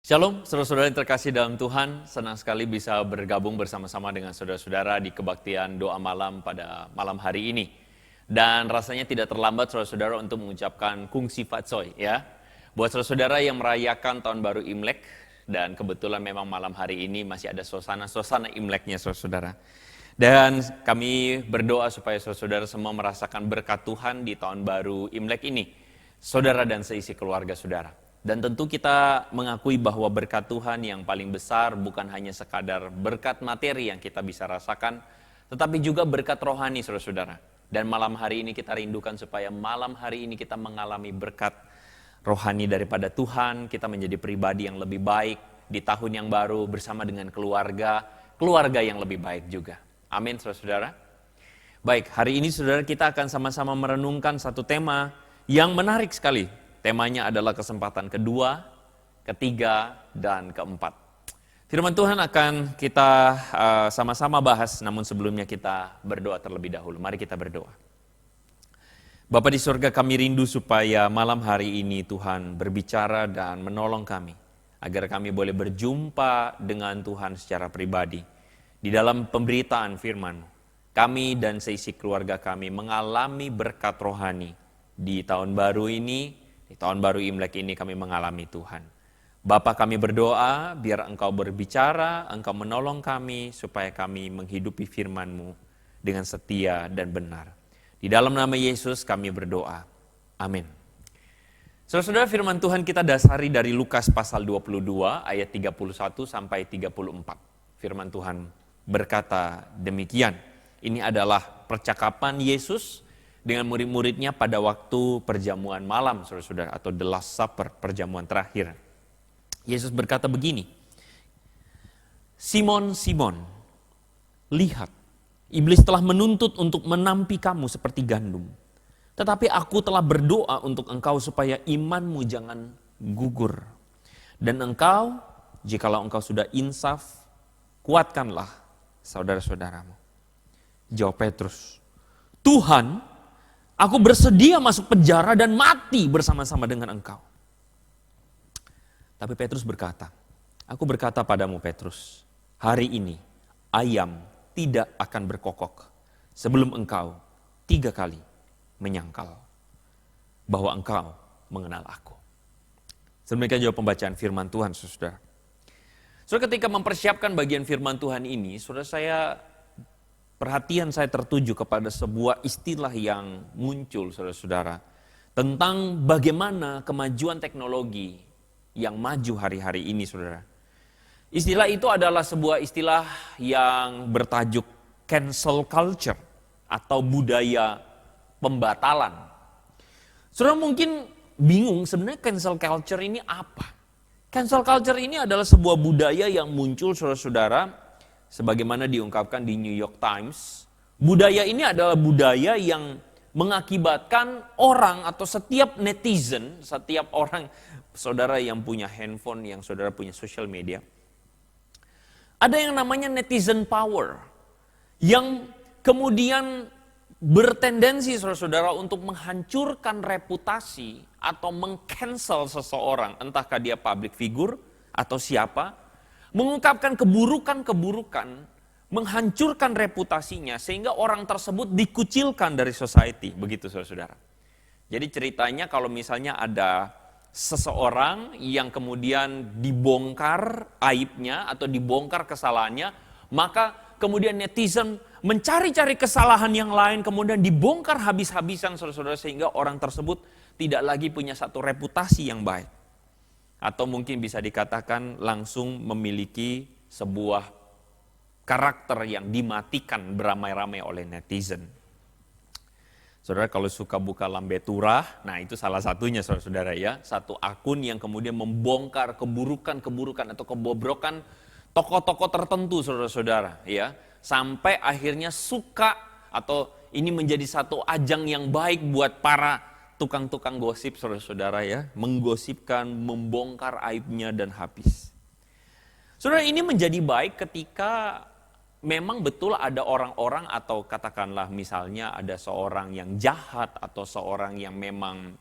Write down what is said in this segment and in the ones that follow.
Shalom, saudara-saudara yang terkasih dalam Tuhan. Senang sekali bisa bergabung bersama-sama dengan saudara-saudara di kebaktian doa malam pada malam hari ini. Dan rasanya tidak terlambat saudara-saudara untuk mengucapkan kungsi fatsoy ya. Buat saudara-saudara yang merayakan tahun baru Imlek, dan kebetulan memang malam hari ini masih ada suasana Imleknya saudara-saudara. Dan kami berdoa supaya saudara-saudara semua merasakan berkat Tuhan di tahun baru Imlek ini. Saudara dan seisi keluarga saudara. Dan tentu kita mengakui bahwa berkat Tuhan yang paling besar bukan hanya sekadar berkat materi yang kita bisa rasakan, tetapi juga berkat rohani saudara-saudara. Dan malam hari ini kita rindukan supaya malam hari ini kita mengalami berkat rohani daripada Tuhan, kita menjadi pribadi yang lebih baik di tahun yang baru bersama dengan keluarga yang lebih baik juga. Amin saudara-saudara. Baik, hari ini saudara kita akan sama-sama merenungkan satu tema yang menarik sekali. Temanya adalah kesempatan kedua, ketiga, dan keempat. Firman Tuhan akan kita sama-sama bahas, namun sebelumnya kita berdoa terlebih dahulu. Mari kita berdoa. Bapa di surga, kami rindu supaya malam hari ini Tuhan berbicara dan menolong kami, agar kami boleh berjumpa dengan Tuhan secara pribadi. Di dalam pemberitaan firman-Mu, kami dan seisi keluarga kami mengalami berkat rohani di tahun baru ini. Di tahun baru Imlek ini kami mengalami Tuhan. Bapa, kami berdoa biar Engkau berbicara, Engkau menolong kami supaya kami menghidupi firman-Mu dengan setia dan benar. Di dalam nama Yesus kami berdoa. Amin. Saudara-saudara, firman Tuhan kita dasari dari Lukas pasal 22 ayat 31 sampai 34. Firman Tuhan berkata demikian. Ini adalah percakapan Yesus dengan murid-muridnya pada waktu perjamuan malam, saudara-saudara, atau the last supper, perjamuan terakhir. Yesus berkata begini, Simon, Simon, lihat, iblis telah menuntut untuk menampi kamu seperti gandum. Tetapi aku telah berdoa untuk engkau supaya imanmu jangan gugur. Dan engkau, jikalau engkau sudah insaf, kuatkanlah saudara-saudaramu. Jawab Petrus, Tuhan, aku bersedia masuk penjara dan mati bersama-sama dengan engkau. Tapi Petrus berkata, aku berkata padamu Petrus, hari ini ayam tidak akan berkokok sebelum engkau 3 kali menyangkal bahwa engkau mengenal aku. Demikian jawab pembacaan firman Tuhan, saudara. Saudara, ketika mempersiapkan bagian firman Tuhan ini, saudara, perhatian saya tertuju kepada sebuah istilah yang muncul, saudara-saudara, tentang bagaimana kemajuan teknologi yang maju hari-hari ini, saudara. Istilah itu adalah sebuah istilah yang bertajuk cancel culture atau budaya pembatalan. Saudara mungkin bingung sebenarnya cancel culture ini apa? Cancel culture ini adalah sebuah budaya yang muncul, saudara-saudara, sebagaimana diungkapkan di New York Times, budaya ini adalah budaya yang mengakibatkan orang atau setiap netizen, setiap orang, saudara yang punya handphone, yang saudara punya social media, ada yang namanya netizen power, yang kemudian bertendensi saudara-saudara untuk menghancurkan reputasi atau meng-cancel seseorang, entahkah dia public figure atau siapa, mengungkapkan keburukan-keburukan, menghancurkan reputasinya sehingga orang tersebut dikucilkan dari society, begitu saudara-saudara. Jadi ceritanya kalau misalnya ada seseorang yang kemudian dibongkar aibnya atau dibongkar kesalahannya, maka kemudian netizen mencari-cari kesalahan yang lain, kemudian dibongkar habis-habisan saudara-saudara sehingga orang tersebut tidak lagi punya satu reputasi yang baik. Atau mungkin bisa dikatakan langsung memiliki sebuah karakter yang dimatikan beramai-ramai oleh netizen. Saudara kalau suka buka Lambe Turah, nah itu salah satunya saudara-saudara ya. Satu akun yang kemudian membongkar keburukan-keburukan atau kebobrokan tokoh-tokoh tertentu saudara-saudara ya. Sampai akhirnya suka atau ini menjadi satu ajang yang baik buat para tukang-tukang gosip saudara-saudara ya, menggosipkan, membongkar aibnya dan habis. Saudara, ini menjadi baik ketika memang betul ada orang-orang atau katakanlah misalnya ada seorang yang jahat atau seorang yang memang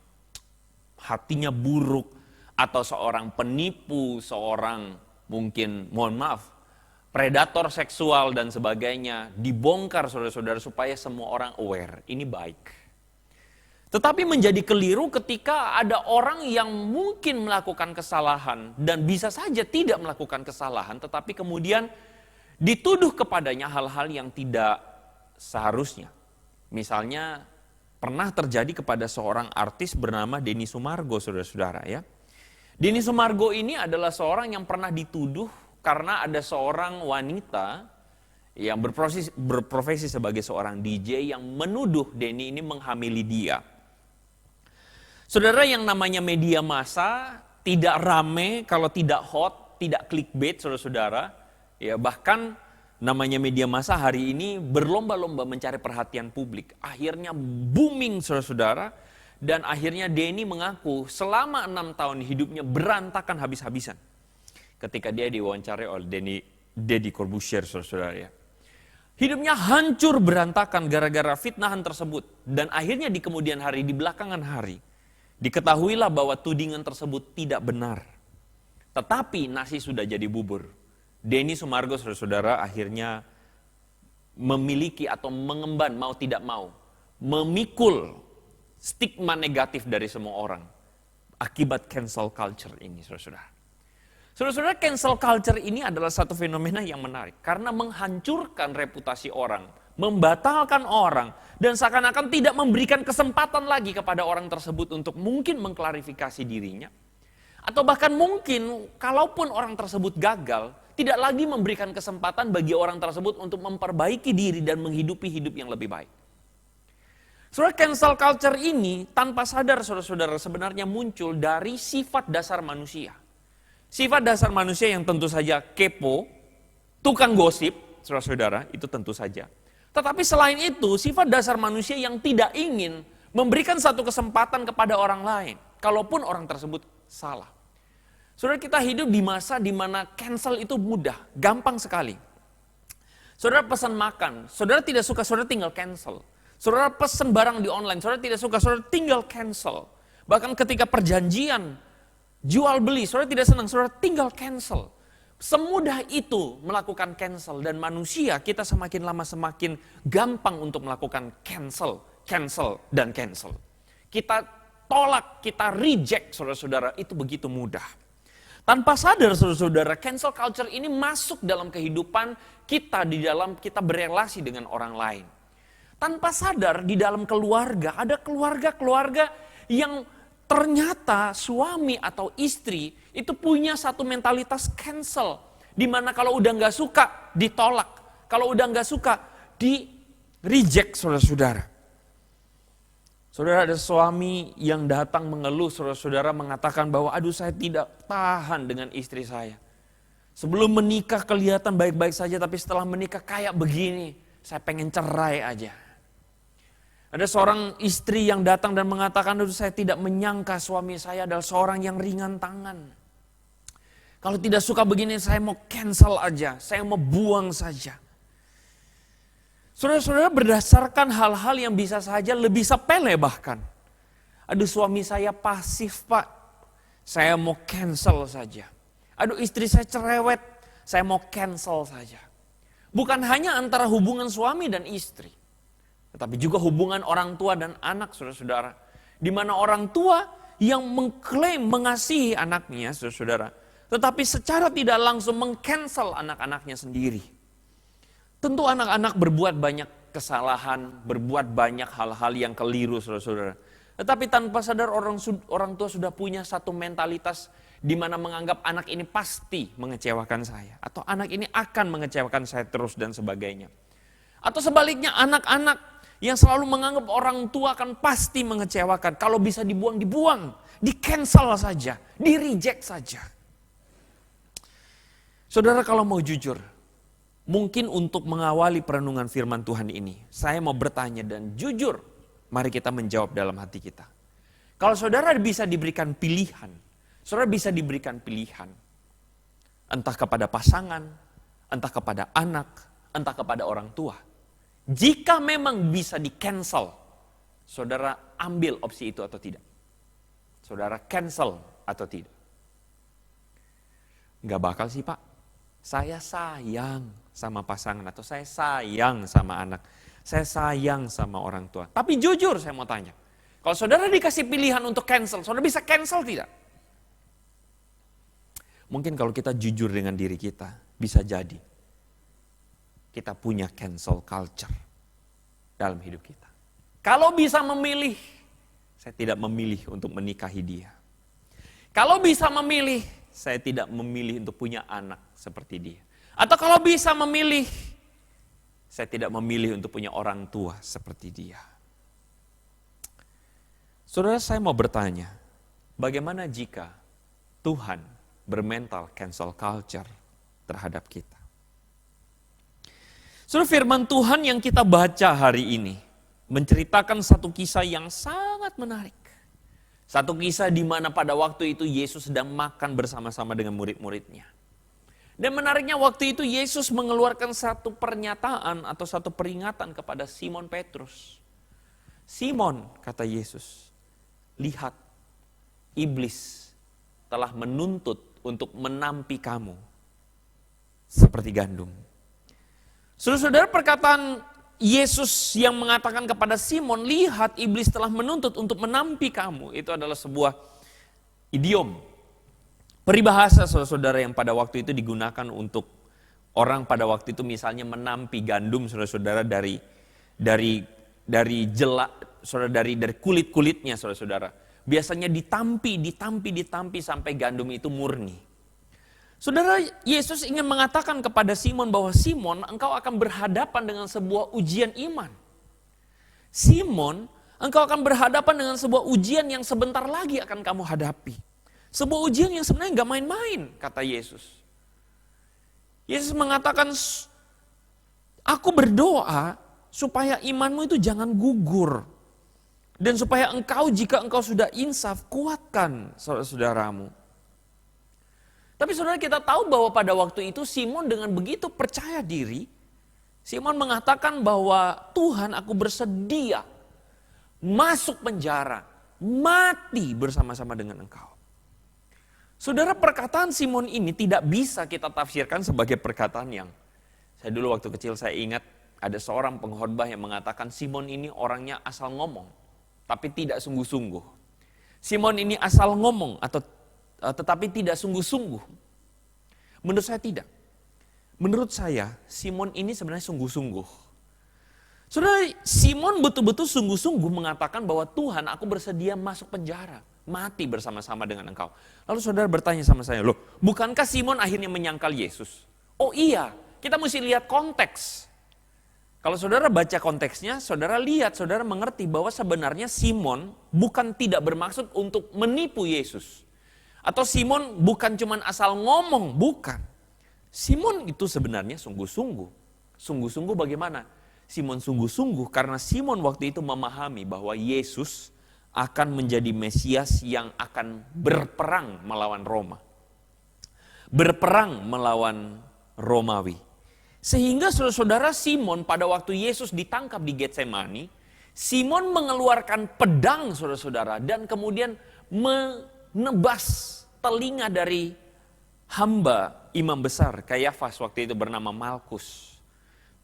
hatinya buruk atau seorang penipu, seorang mungkin, mohon maaf, predator seksual dan sebagainya, dibongkar saudara-saudara supaya semua orang aware, ini baik. Tetapi menjadi keliru ketika ada orang yang mungkin melakukan kesalahan dan bisa saja tidak melakukan kesalahan, tetapi kemudian dituduh kepadanya hal-hal yang tidak seharusnya. Misalnya pernah terjadi kepada seorang artis bernama Denny Sumargo, saudara-saudara ya. Denny Sumargo ini adalah seorang yang pernah dituduh karena ada seorang wanita yang berprofesi sebagai seorang DJ yang menuduh Denny ini menghamili dia. Saudara, yang namanya media massa tidak rame kalau tidak hot, tidak clickbait saudara-saudara. Ya, bahkan namanya media massa hari ini berlomba-lomba mencari perhatian publik. Akhirnya booming saudara-saudara, dan akhirnya Denny mengaku selama 6 tahun hidupnya berantakan habis-habisan. Ketika dia diwawancarai oleh Deddy Corbuzier saudara-saudara ya. Hidupnya hancur berantakan gara-gara fitnahan tersebut. Dan akhirnya di kemudian hari, di belakangan hari, diketahuilah bahwa tudingan tersebut tidak benar. Tetapi nasi sudah jadi bubur. Denny Sumargo saudara-saudara akhirnya memiliki atau mengemban mau tidak mau, memikul stigma negatif dari semua orang akibat cancel culture ini saudara-saudara. Saudara-saudara, cancel culture ini adalah satu fenomena yang menarik karena menghancurkan reputasi orang, membatalkan orang, dan seakan-akan tidak memberikan kesempatan lagi kepada orang tersebut untuk mungkin mengklarifikasi dirinya. Atau bahkan mungkin kalaupun orang tersebut gagal, tidak lagi memberikan kesempatan bagi orang tersebut untuk memperbaiki diri dan menghidupi hidup yang lebih baik. Saudara, cancel culture ini tanpa sadar saudara-saudara sebenarnya muncul dari sifat dasar manusia. Sifat dasar manusia yang tentu saja kepo, tukang gosip, saudara-saudara, itu tentu saja. Tetapi selain itu, sifat dasar manusia yang tidak ingin memberikan satu kesempatan kepada orang lain, kalaupun orang tersebut salah. Saudara, kita hidup di masa di mana cancel itu mudah, gampang sekali. Saudara pesan makan, saudara tidak suka, saudara tinggal cancel. Saudara pesan barang di online, saudara tidak suka, saudara tinggal cancel. Bahkan ketika perjanjian, jual beli, saudara tidak senang, saudara tinggal cancel. Semudah itu melakukan cancel, dan manusia kita semakin lama semakin gampang untuk melakukan cancel, dan cancel. Kita tolak, kita reject saudara-saudara, itu begitu mudah. Tanpa sadar saudara-saudara, cancel culture ini masuk dalam kehidupan kita di dalam kita berelasi dengan orang lain. Tanpa sadar di dalam keluarga, ada keluarga-keluarga yang ternyata suami atau istri itu punya satu mentalitas cancel. Dimana kalau udah gak suka, ditolak. Kalau udah gak suka, di-reject saudara-saudara. Saudara, ada suami yang datang mengeluh saudara-saudara mengatakan bahwa aduh saya tidak tahan dengan istri saya. Sebelum menikah kelihatan baik-baik saja, tapi setelah menikah kayak begini, saya pengen cerai aja. Ada seorang istri yang datang dan mengatakan, aduh saya tidak menyangka suami saya adalah seorang yang ringan tangan. Kalau tidak suka begini saya mau cancel aja, saya mau buang saja. Saudara-saudara, berdasarkan hal-hal yang bisa saja lebih sepele bahkan. Aduh suami saya pasif pak, saya mau cancel saja. Aduh istri saya cerewet, saya mau cancel saja. Bukan hanya antara hubungan suami dan istri, tetapi juga hubungan orang tua dan anak, saudara-saudara. Di mana orang tua yang mengklaim mengasihi anaknya, saudara-saudara, tetapi secara tidak langsung meng-cancel anak-anaknya sendiri. Tentu anak-anak berbuat banyak kesalahan, berbuat banyak hal-hal yang keliru, saudara-saudara. Tetapi tanpa sadar orang tua sudah punya satu mentalitas di mana menganggap anak ini pasti mengecewakan saya. Atau anak ini akan mengecewakan saya terus dan sebagainya. Atau sebaliknya anak-anak yang selalu menganggap orang tua akan pasti mengecewakan. Kalau bisa dibuang, dibuang. Di-cancel saja. Di-reject saja. Saudara, kalau mau jujur, mungkin untuk mengawali perenungan firman Tuhan ini, saya mau bertanya dan jujur, mari kita menjawab dalam hati kita. Kalau saudara bisa diberikan pilihan, saudara bisa diberikan pilihan. Entah kepada pasangan, entah kepada anak, entah kepada orang tua. Jika memang bisa di-cancel, saudara ambil opsi itu atau tidak? Saudara cancel atau tidak? Nggak bakal sih Pak. Saya sayang sama pasangan atau saya sayang sama anak. Saya sayang sama orang tua. Tapi jujur saya mau tanya. Kalau saudara dikasih pilihan untuk cancel, saudara bisa cancel tidak? Mungkin kalau kita jujur dengan diri kita, bisa jadi kita punya cancel culture dalam hidup kita. Kalau bisa memilih, saya tidak memilih untuk menikahi dia. Kalau bisa memilih, saya tidak memilih untuk punya anak seperti dia. Atau kalau bisa memilih, saya tidak memilih untuk punya orang tua seperti dia. Saudara, saya mau bertanya, bagaimana jika Tuhan bermental cancel culture terhadap kita? Saudara, firman Tuhan yang kita baca hari ini menceritakan satu kisah yang sangat menarik. Satu kisah di mana pada waktu itu Yesus sedang makan bersama-sama dengan murid-muridnya. Dan menariknya waktu itu Yesus mengeluarkan satu pernyataan atau satu peringatan kepada Simon Petrus. Simon, kata Yesus, lihat, iblis telah menuntut untuk menampi kamu seperti gandum. Saudara-saudara, perkataan Yesus yang mengatakan kepada Simon, lihat iblis telah menuntut untuk menampi kamu. Itu adalah sebuah idiom, peribahasa saudara-saudara yang pada waktu itu digunakan untuk orang pada waktu itu misalnya menampi gandum saudara-saudara dari kulit-kulitnya saudara-saudara. Biasanya ditampi sampai gandum itu murni. Saudara, Yesus ingin mengatakan kepada Simon bahwa Simon, engkau akan berhadapan dengan sebuah ujian iman. Simon, engkau akan berhadapan dengan sebuah ujian yang sebentar lagi akan kamu hadapi. Sebuah ujian yang sebenarnya gak main-main, kata Yesus. Yesus mengatakan, aku berdoa supaya imanmu itu jangan gugur. Dan supaya engkau, jika engkau sudah insaf, kuatkan saudara-saudaramu. Tapi saudara, kita tahu bahwa pada waktu itu Simon dengan begitu percaya diri, Simon mengatakan bahwa Tuhan, aku bersedia masuk penjara, mati bersama-sama dengan engkau. Saudara, perkataan Simon ini tidak bisa kita tafsirkan sebagai perkataan yang, saya dulu waktu kecil saya ingat ada seorang pengkhotbah yang mengatakan Simon ini orangnya asal ngomong, tapi tidak sungguh-sungguh. Simon ini asal ngomong tetapi tidak sungguh-sungguh. Menurut saya tidak. Menurut saya Simon ini sebenarnya sungguh-sungguh. Saudara, Simon betul-betul sungguh-sungguh mengatakan bahwa Tuhan, aku bersedia masuk penjara, mati bersama-sama dengan engkau. Lalu saudara bertanya sama saya, loh, bukankah Simon akhirnya menyangkal Yesus? Oh iya, kita mesti lihat konteks. Kalau saudara baca konteksnya, saudara lihat, saudara mengerti bahwa sebenarnya Simon bukan tidak bermaksud untuk menipu Yesus. Atau Simon bukan cuma asal ngomong, bukan. Simon itu sebenarnya sungguh-sungguh. Sungguh-sungguh bagaimana? Simon sungguh-sungguh karena Simon waktu itu memahami bahwa Yesus akan menjadi Mesias yang akan berperang melawan Roma. Berperang melawan Romawi. Sehingga saudara-saudara, Simon pada waktu Yesus ditangkap di Getsemani, Simon mengeluarkan pedang saudara-saudara dan kemudian menebas telinga dari hamba imam besar Kayafas waktu itu bernama Malkus.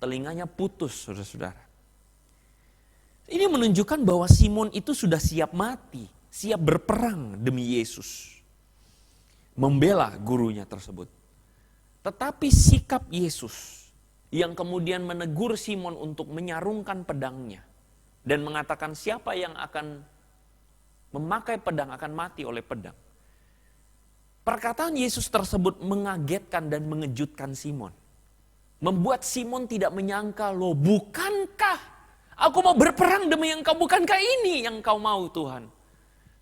Telinganya putus saudara-saudara. Ini menunjukkan bahwa Simon itu sudah siap mati, siap berperang demi Yesus. Membela gurunya tersebut. Tetapi sikap Yesus yang kemudian menegur Simon untuk menyarungkan pedangnya dan mengatakan siapa yang akan memakai pedang akan mati oleh pedang. Perkataan Yesus tersebut mengagetkan dan mengejutkan Simon. Membuat Simon tidak menyangka, loh bukankah aku mau berperang demi engkau, bukankah ini yang kau mau Tuhan?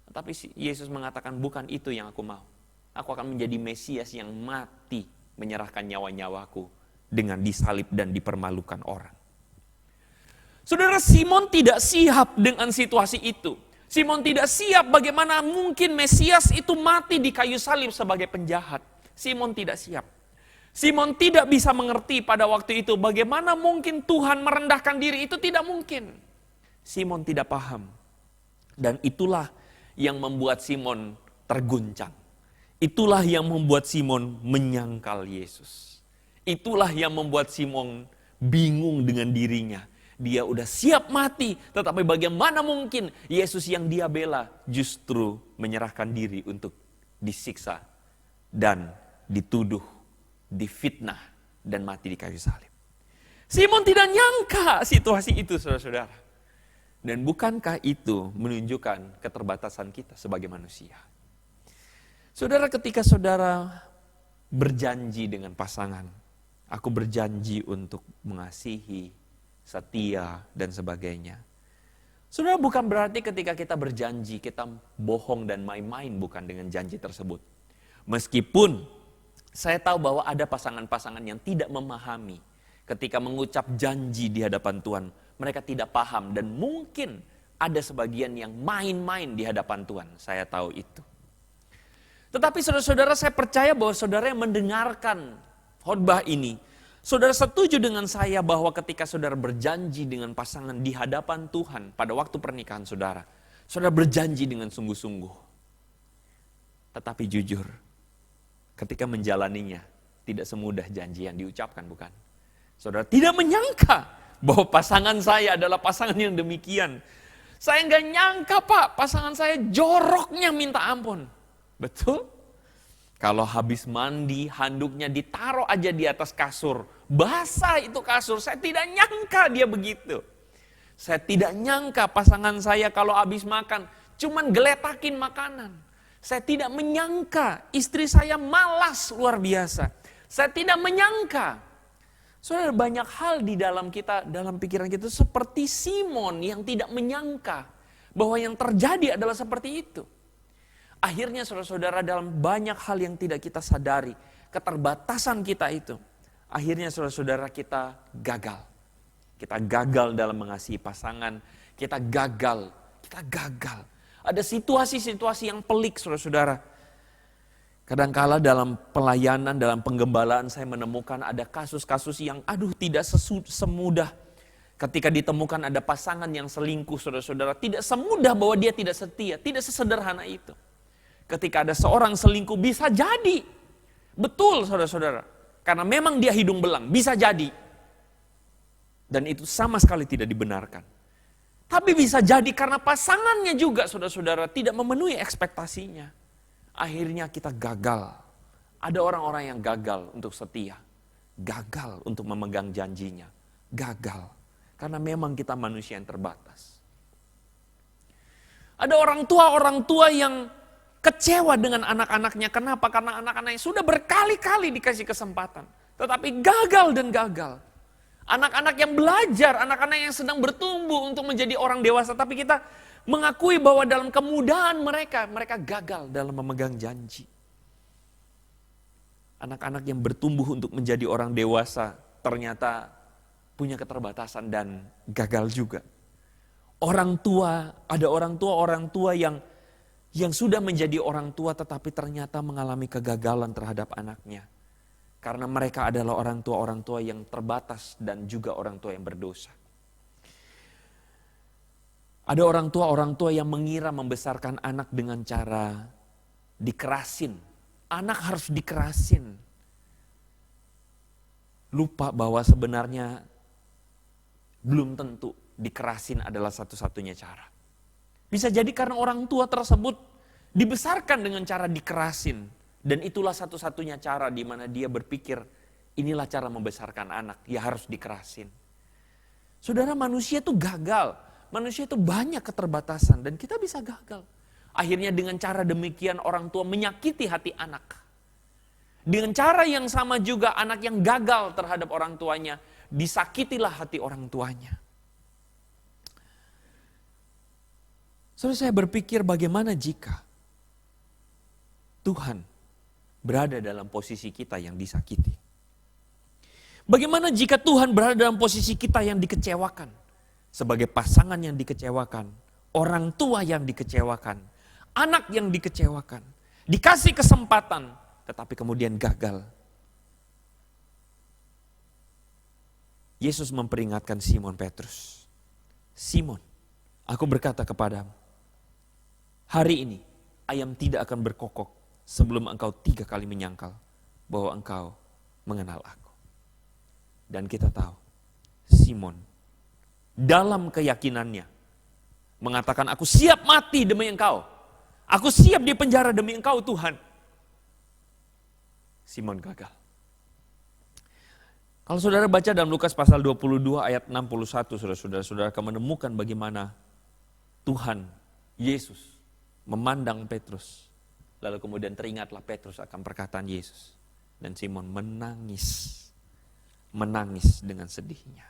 Tetapi Yesus mengatakan bukan itu yang aku mau. Aku akan menjadi Mesias yang mati menyerahkan nyawa-nyawaku dengan disalib dan dipermalukan orang. Saudara, Simon tidak siap dengan situasi itu. Simon tidak siap bagaimana mungkin Mesias itu mati di kayu salib sebagai penjahat. Simon tidak siap. Simon tidak bisa mengerti pada waktu itu bagaimana mungkin Tuhan merendahkan diri, itu tidak mungkin. Simon tidak paham. Dan itulah yang membuat Simon terguncang. Itulah yang membuat Simon menyangkal Yesus. Itulah yang membuat Simon bingung dengan dirinya. Dia udah siap mati, tetapi bagaimana mungkin Yesus yang dia bela justru menyerahkan diri untuk disiksa dan dituduh, difitnah dan mati di kayu salib. Simon tidak nyangka situasi itu, saudara-saudara. Dan bukankah itu menunjukkan keterbatasan kita sebagai manusia? Saudara, ketika saudara berjanji dengan pasangan, aku berjanji untuk mengasihi, setia, dan sebagainya. Saudara, bukan berarti ketika kita berjanji, kita bohong dan main-main bukan dengan janji tersebut. Meskipun saya tahu bahwa ada pasangan-pasangan yang tidak memahami ketika mengucap janji di hadapan Tuhan. Mereka tidak paham dan mungkin ada sebagian yang main-main di hadapan Tuhan. Saya tahu itu. Tetapi saudara-saudara, saya percaya bahwa saudara yang mendengarkan khotbah ini, saudara setuju dengan saya bahwa ketika saudara berjanji dengan pasangan di hadapan Tuhan pada waktu pernikahan saudara, saudara berjanji dengan sungguh-sungguh. Tetapi jujur, ketika menjalaninya tidak semudah janji yang diucapkan, bukan? Saudara tidak menyangka bahwa pasangan saya adalah pasangan yang demikian. Saya nggak nyangka, Pak, pasangan saya joroknya minta ampun. Betul? Kalau habis mandi, handuknya ditaruh aja di atas kasur. Basah itu kasur, saya tidak nyangka dia begitu. Saya tidak nyangka pasangan saya kalau habis makan, cuman geletakin makanan. Saya tidak menyangka istri saya malas luar biasa. Saya tidak menyangka. Saudara, banyak hal di dalam kita, dalam pikiran kita seperti Simon yang tidak menyangka bahwa yang terjadi adalah seperti itu. Akhirnya saudara-saudara, dalam banyak hal yang tidak kita sadari, keterbatasan kita itu, akhirnya saudara-saudara kita gagal. Kita gagal dalam mengasihi pasangan, kita gagal. Ada situasi-situasi yang pelik saudara-saudara. Kadangkala dalam pelayanan, dalam penggembalaan saya menemukan ada kasus-kasus yang tidak semudah. Ketika ditemukan ada pasangan yang selingkuh saudara-saudara, tidak semudah bahwa dia tidak setia, tidak sesederhana itu. Ketika ada seorang selingkuh bisa jadi. Betul saudara-saudara. Karena memang dia hidung belang, bisa jadi. Dan itu sama sekali tidak dibenarkan. Tapi bisa jadi karena pasangannya juga saudara-saudara tidak memenuhi ekspektasinya. Akhirnya kita gagal. Ada orang-orang yang gagal untuk setia. Gagal untuk memegang janjinya. Gagal. Karena memang kita manusia yang terbatas. Ada orang tua yang kecewa dengan anak-anaknya. Kenapa? Karena anak-anaknya sudah berkali-kali dikasih kesempatan. Tetapi gagal dan gagal. Anak-anak yang belajar, anak-anak yang sedang bertumbuh untuk menjadi orang dewasa. Tapi kita mengakui bahwa dalam kemudahan mereka gagal dalam memegang janji. Anak-anak yang bertumbuh untuk menjadi orang dewasa ternyata punya keterbatasan dan gagal juga. Ada orang tua yang sudah menjadi orang tua tetapi ternyata mengalami kegagalan terhadap anaknya. Karena mereka adalah orang tua yang terbatas dan juga orang tua yang berdosa. Ada orang tua yang mengira membesarkan anak dengan cara dikerasin. Anak harus dikerasin. Lupa bahwa sebenarnya belum tentu dikerasin adalah satu-satunya cara. Bisa jadi karena orang tua tersebut dibesarkan dengan cara dikerasin. Dan itulah satu-satunya cara di mana dia berpikir, inilah cara membesarkan anak, ya harus dikerasin. Saudara, manusia itu gagal. Manusia itu banyak keterbatasan dan kita bisa gagal. Akhirnya dengan cara demikian orang tua menyakiti hati anak. Dengan cara yang sama juga anak yang gagal terhadap orang tuanya, disakitilah hati orang tuanya. Saudara, saya berpikir bagaimana jika Tuhan berada dalam posisi kita yang disakiti. Bagaimana jika Tuhan berada dalam posisi kita yang dikecewakan? Sebagai pasangan yang dikecewakan, orang tua yang dikecewakan, anak yang dikecewakan, dikasih kesempatan, tetapi kemudian gagal. Yesus memperingatkan Simon Petrus, Simon, aku berkata kepadamu, hari ini ayam tidak akan berkokok sebelum engkau 3 kali menyangkal bahwa engkau mengenal aku. Dan kita tahu, Simon dalam keyakinannya mengatakan, aku siap mati demi engkau. Aku siap di penjara demi engkau Tuhan. Simon gagal. Kalau saudara baca dalam Lukas pasal 22 ayat 61, saudara-saudara akan menemukan bagaimana Tuhan Yesus memandang Petrus. Lalu kemudian teringatlah Petrus akan perkataan Yesus. Dan Simon menangis. Menangis dengan sedihnya.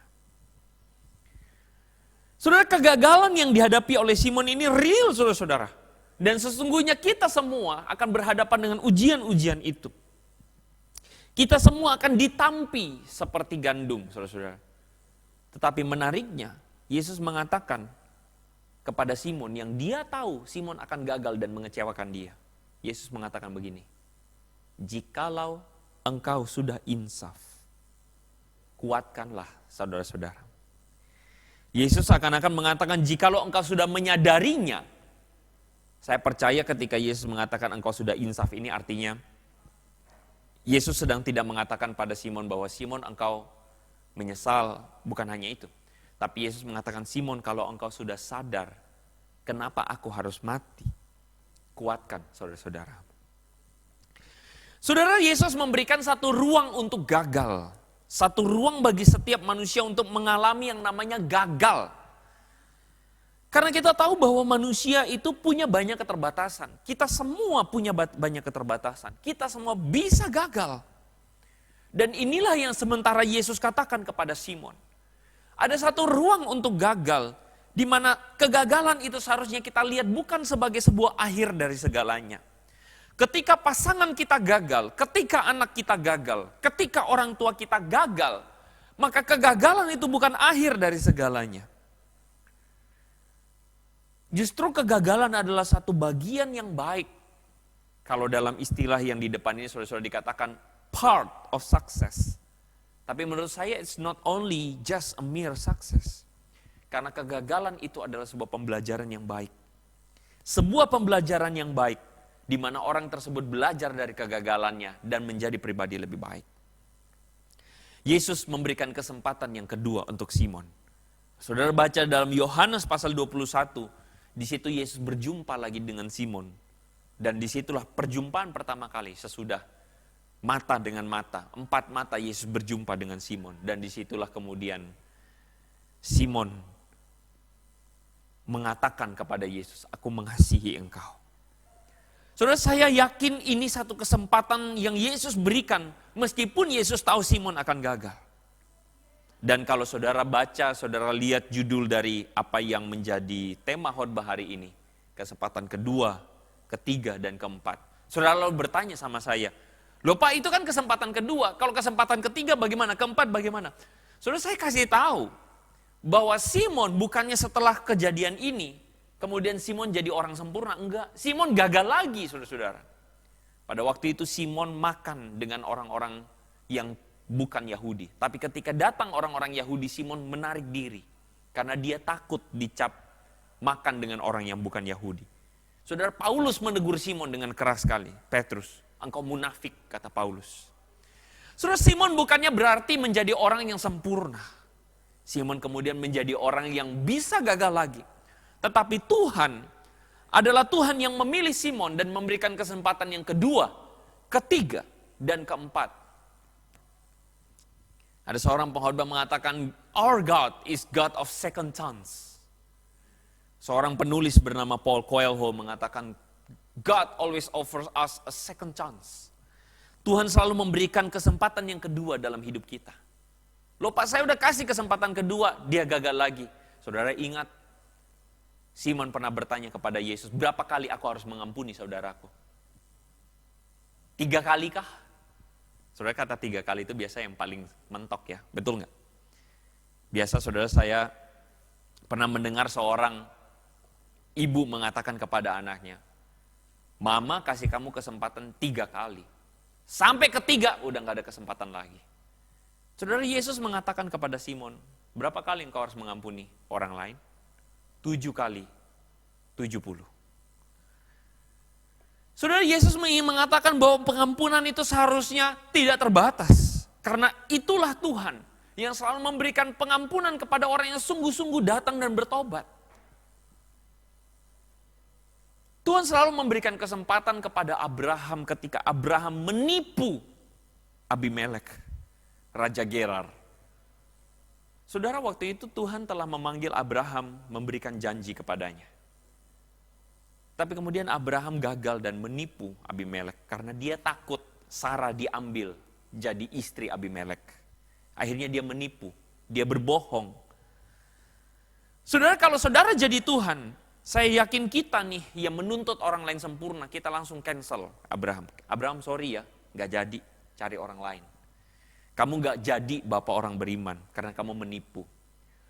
Saudara, kegagalan yang dihadapi oleh Simon ini real, saudara-saudara. Dan sesungguhnya kita semua akan berhadapan dengan ujian-ujian itu. Kita semua akan ditampi seperti gandum, saudara-saudara. Tetapi menariknya, Yesus mengatakan kepada Simon yang dia tahu Simon akan gagal dan mengecewakan dia. Yesus mengatakan begini, jikalau engkau sudah insaf, kuatkanlah saudara-saudara. Yesus akan mengatakan jikalau engkau sudah menyadarinya. Saya percaya ketika Yesus mengatakan engkau sudah insaf, ini artinya Yesus sedang tidak mengatakan pada Simon bahwa Simon engkau menyesal, bukan hanya itu. Tapi Yesus mengatakan, Simon kalau engkau sudah sadar, kenapa aku harus mati? Kuatkan saudara-saudara. Saudara, Yesus memberikan satu ruang untuk gagal. Satu ruang bagi setiap manusia untuk mengalami yang namanya gagal. Karena kita tahu bahwa manusia itu punya banyak keterbatasan. Kita semua punya banyak keterbatasan. Kita semua bisa gagal. Dan inilah yang sementara Yesus katakan kepada Simon. Ada satu ruang untuk gagal, di mana kegagalan itu seharusnya kita lihat bukan sebagai sebuah akhir dari segalanya. Ketika pasangan kita gagal, ketika anak kita gagal, ketika orang tua kita gagal, maka kegagalan itu bukan akhir dari segalanya. Justru kegagalan adalah satu bagian yang baik. Kalau dalam istilah yang di depan ini saudara-saudara dikatakan part of success. Tapi menurut saya it's not only just a mere success. Karena kegagalan itu adalah sebuah pembelajaran yang baik. Sebuah pembelajaran yang baik di mana orang tersebut belajar dari kegagalannya dan menjadi pribadi lebih baik. Yesus memberikan kesempatan yang kedua untuk Simon. Saudara baca dalam Yohanes pasal 21, di situ Yesus berjumpa lagi dengan Simon. Dan disitulah perjumpaan pertama kali sesudah mata dengan mata. 4 mata Yesus berjumpa dengan Simon. Dan disitulah kemudian Simon mengatakan kepada Yesus, aku mengasihi engkau. Saudara, saya yakin ini satu kesempatan yang Yesus berikan. Meskipun Yesus tahu Simon akan gagal. Dan kalau saudara baca, saudara lihat judul dari apa yang menjadi tema khotbah hari ini. Kesempatan kedua, ketiga, dan keempat. Saudara lalu bertanya sama saya, loh Pak itu kan kesempatan kedua, kalau kesempatan ketiga bagaimana, keempat bagaimana? Saudara saya kasih tahu, bahwa Simon bukannya setelah kejadian ini, kemudian Simon jadi orang sempurna, enggak. Simon gagal lagi saudara-saudara. Pada waktu itu Simon makan dengan orang-orang yang bukan Yahudi. Tapi ketika datang orang-orang Yahudi, Simon menarik diri. Karena dia takut dicap makan dengan orang yang bukan Yahudi. Saudara, Paulus menegur Simon dengan keras sekali. Petrus, engkau munafik, kata Paulus. Saudara, Simon bukannya berarti menjadi orang yang sempurna. Simon kemudian menjadi orang yang bisa gagal lagi. Tetapi Tuhan adalah Tuhan yang memilih Simon dan memberikan kesempatan yang kedua, ketiga, dan keempat. Ada seorang pengkhotbah mengatakan, our God is God of second chance. Seorang penulis bernama Paul Coelho mengatakan, God always offers us a second chance. Tuhan selalu memberikan kesempatan yang kedua dalam hidup kita. Loh Pak, saya udah kasih kesempatan kedua, dia gagal lagi. Saudara ingat, Simon pernah bertanya kepada Yesus, berapa kali aku harus mengampuni saudaraku? 3 kali kah? Saudara, kata 3 kali itu biasa yang paling mentok ya, betul nggak? Biasa saudara, saya pernah mendengar seorang ibu mengatakan kepada anaknya, Mama kasih kamu kesempatan 3 kali. Sampai ketiga udah nggak ada kesempatan lagi. Saudara, Yesus mengatakan kepada Simon, berapa kali engkau harus mengampuni orang lain? 7 kali 70. Saudara, Yesus ingin mengatakan bahwa pengampunan itu seharusnya tidak terbatas. Karena itulah Tuhan yang selalu memberikan pengampunan kepada orang yang sungguh-sungguh datang dan bertobat. Tuhan selalu memberikan kesempatan kepada Abraham ketika Abraham menipu Abimelek, Raja Gerar. Saudara, waktu itu Tuhan telah memanggil Abraham, memberikan janji kepadanya. Tapi kemudian Abraham gagal dan menipu Abimelek karena dia takut Sarah diambil jadi istri Abimelek. Akhirnya dia menipu, dia berbohong. Saudara, kalau saudara jadi Tuhan, saya yakin kita nih yang menuntut orang lain sempurna, kita langsung cancel Abraham. Abraham sorry ya, gak jadi, cari orang lain. Kamu gak jadi bapak orang beriman karena kamu menipu.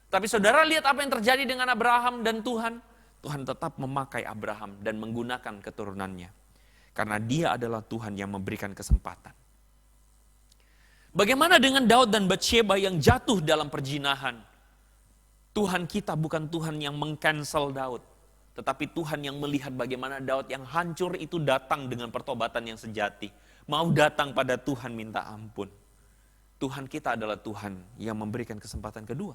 Tapi saudara lihat apa yang terjadi dengan Abraham dan Tuhan. Tuhan tetap memakai Abraham dan menggunakan keturunannya. Karena dia adalah Tuhan yang memberikan kesempatan. Bagaimana dengan Daud dan Batsheba yang jatuh dalam perzinahan? Tuhan kita bukan Tuhan yang meng-cancel Daud. Tetapi Tuhan yang melihat bagaimana Daud yang hancur itu datang dengan pertobatan yang sejati. Mau datang pada Tuhan minta ampun. Tuhan kita adalah Tuhan yang memberikan kesempatan kedua.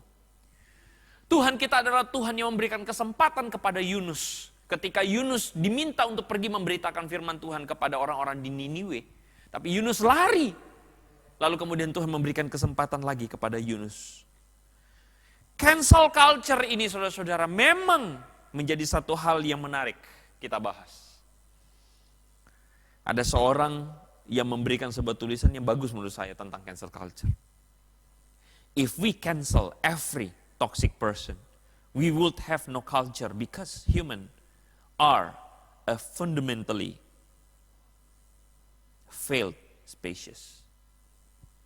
Tuhan kita adalah Tuhan yang memberikan kesempatan kepada Yunus. Ketika Yunus diminta untuk pergi memberitakan firman Tuhan kepada orang-orang di Niniwe. Tapi Yunus lari. Lalu kemudian Tuhan memberikan kesempatan lagi kepada Yunus. Cancel culture ini saudara-saudara memang menjadi satu hal yang menarik kita bahas. Ada seorang yang memberikan sebuah tulisan yang bagus menurut saya tentang cancel culture. If we cancel every toxic person, we would have no culture because human are a fundamentally failed species.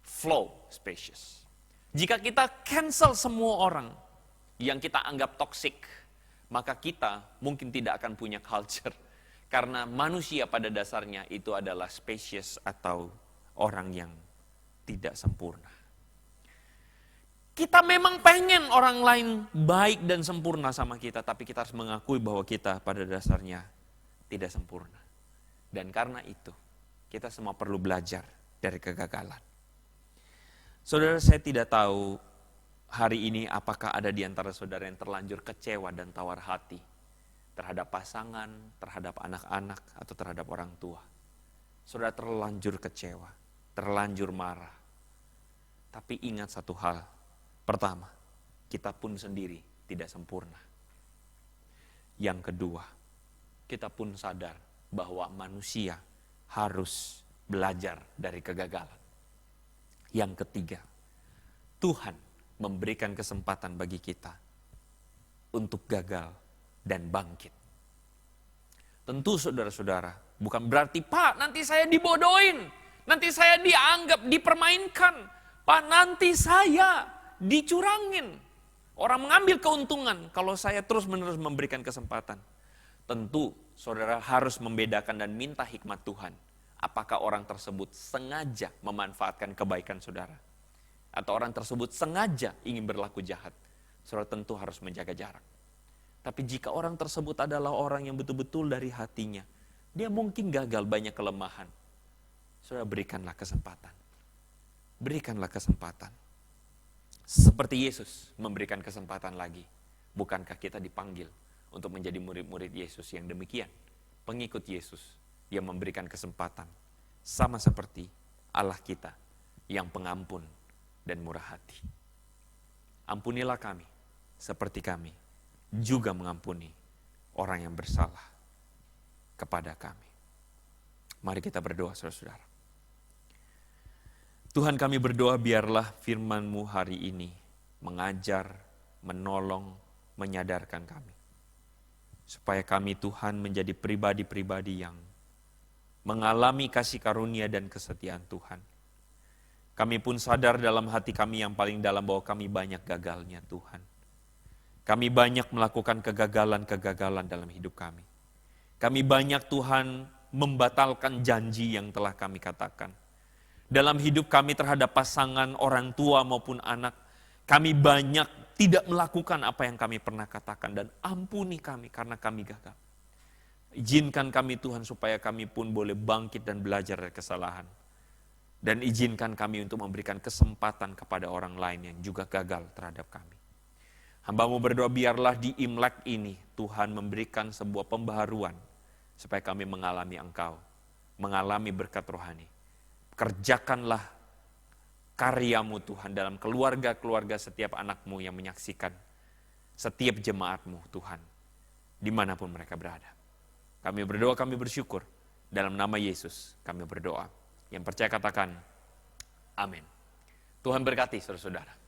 Flow species. Jika kita cancel semua orang yang kita anggap toxic, maka kita mungkin tidak akan punya culture. Karena manusia pada dasarnya itu adalah species atau orang yang tidak sempurna. Kita memang pengen orang lain baik dan sempurna sama kita, tapi kita harus mengakui bahwa kita pada dasarnya tidak sempurna. Dan karena itu, kita semua perlu belajar dari kegagalan. Saudara, saya tidak tahu hari ini apakah ada di antara saudara yang terlanjur kecewa dan tawar hati terhadap pasangan, terhadap anak-anak, atau terhadap orang tua. Saudara terlanjur kecewa, terlanjur marah. Tapi ingat satu hal. Pertama, kita pun sendiri tidak sempurna. Yang kedua, kita pun sadar bahwa manusia harus belajar dari kegagalan. Yang ketiga, Tuhan memberikan kesempatan bagi kita untuk gagal dan bangkit. Tentu saudara-saudara, bukan berarti, Pak nanti saya dibodohin, nanti saya dianggap dipermainkan, Pak nanti saya dicurangin. Orang mengambil keuntungan kalau saya terus-menerus memberikan kesempatan. Tentu saudara harus membedakan dan minta hikmat Tuhan. Apakah orang tersebut sengaja memanfaatkan kebaikan saudara? Atau orang tersebut sengaja ingin berlaku jahat? Saudara tentu harus menjaga jarak. Tapi jika orang tersebut adalah orang yang betul-betul dari hatinya, dia mungkin gagal banyak kelemahan. Saudara berikanlah kesempatan. Berikanlah kesempatan. Seperti Yesus memberikan kesempatan lagi. Bukankah kita dipanggil untuk menjadi murid-murid Yesus yang demikian? Pengikut Yesus yang memberikan kesempatan. Sama seperti Allah kita yang pengampun dan murah hati. Ampunilah kami seperti kami juga mengampuni orang yang bersalah kepada kami. Mari kita berdoa saudara-saudara. Tuhan kami berdoa biarlah firman-Mu hari ini mengajar, menolong, menyadarkan kami. Supaya kami Tuhan menjadi pribadi-pribadi yang mengalami kasih karunia dan kesetiaan Tuhan. Kami pun sadar dalam hati kami yang paling dalam bahwa kami banyak gagalnya Tuhan. Kami banyak melakukan kegagalan-kegagalan dalam hidup kami. Kami banyak Tuhan membatalkan janji yang telah kami katakan. Dalam hidup kami terhadap pasangan, orang tua maupun anak, kami banyak tidak melakukan apa yang kami pernah katakan dan ampuni kami karena kami gagal. Izinkan kami Tuhan supaya kami pun boleh bangkit dan belajar dari kesalahan. Dan izinkan kami untuk memberikan kesempatan kepada orang lain yang juga gagal terhadap kami. Hamba-Mu berdoa biarlah di Imlek ini Tuhan memberikan sebuah pembaharuan supaya kami mengalami Engkau, mengalami berkat rohani. Kerjakanlah karya-Mu Tuhan dalam keluarga-keluarga setiap anak-Mu yang menyaksikan, setiap jemaat-Mu Tuhan, dimanapun mereka berada. Kami berdoa, kami bersyukur. Dalam nama Yesus kami berdoa. Yang percaya katakan, amin. Tuhan berkati saudara-saudara.